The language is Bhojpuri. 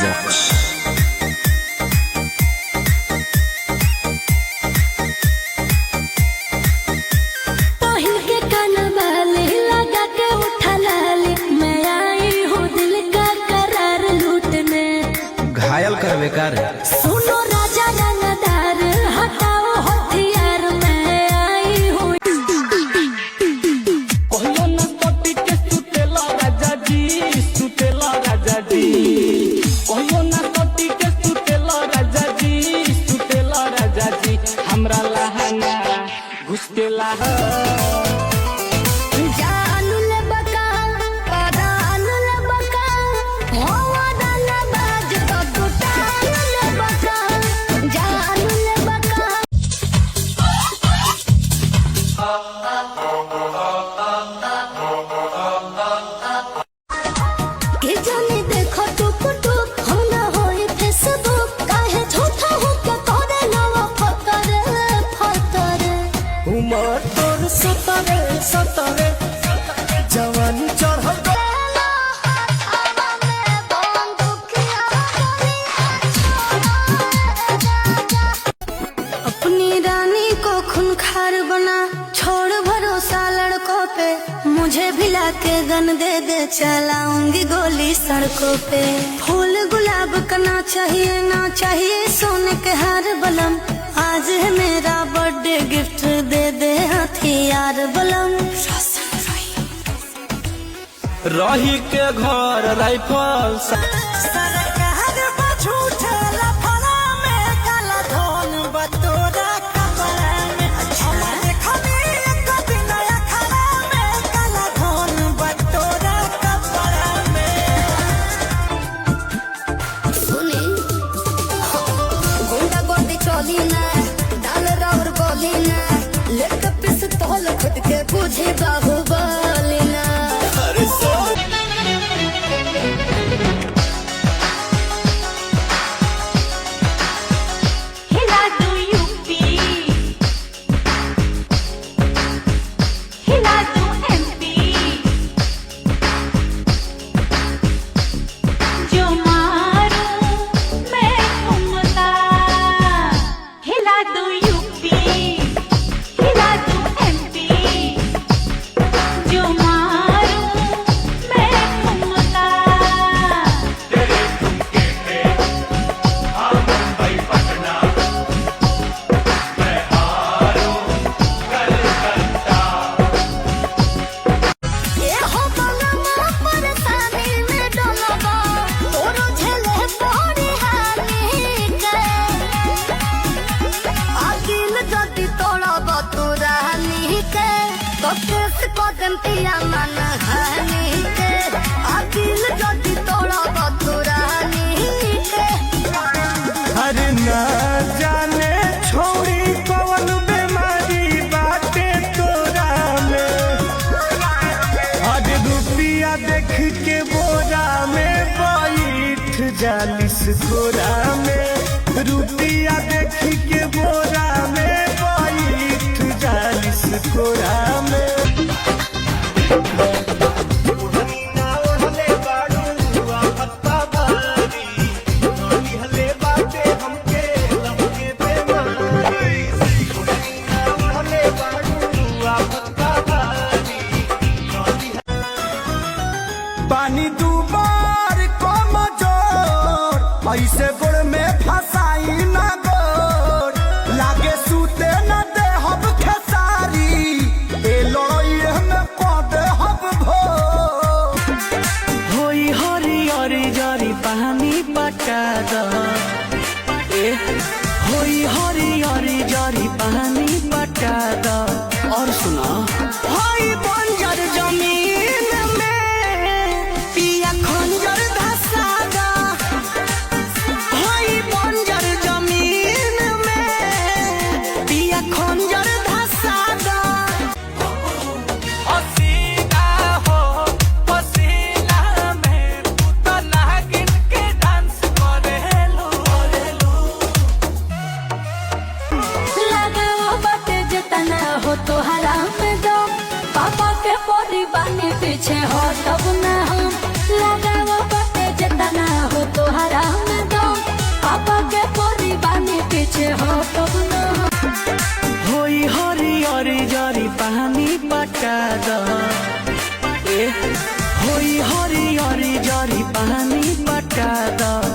Vox. घायल कर बेकार सुनो राजा रंगदार हटाओ हथियार मैं आई हूँ। कहियो न कटी के सुतेला राजा जी, सुतेला राजा जी। कहियो न कटी के सुतेला राजा जी, सुतेला राजा जी। हमरा लहंगा घुस के लहा तोर सतरे सतरे जवानी चढ़ अपनी रानी को खूंखार बना, छोड़ भरोसा लड़कों पे। मुझे भी लाके गन दे दे, चलाऊंगी गोली सड़कों पे। फूल गुलाब का ना चाहिए, ना चाहिए सोने के हार बलम। आज है मेरा बर्थडे, गिफ्ट दे दे हथियार बलम। रही के घर राइफल बुझे बाहुबली ना हिला दो यूपी, हिला दो एमपी। जो मारूं मैं घूमता, हिला दो यूपी, हिला दो एमपी। अरे ना जाने छोड़ी कौन बीमारी बाटे तोरा में। अरे रुपया देख के बोरा में बैठ जालिस गोरा में। रुपया देख के बोरा में बैठ जालिस गोरा में। पानी दुबार कम जोर, ऐसे गोड़ में फसाई ना गोर। लागे सूते न दे हब खेसारी, ए लड़ाई में पड़े हब भोर। होई हरी हरी जरी पानी पटा द, होई हरी हरी जरी पानी पटा द। और सुना होई बंजर जमीन में पिया खंजर धसा दा। होई बंजर जमीन में पिया खंजर धसा दा। हसीना हो पसीना में तू तो नागिन के डांस करेलू। लगाओ बटे जितना हो तो हराम दो, पापा के बोली बानी पीछे हो तब ना हम। लगाओ बटे जितना हो तो हराम द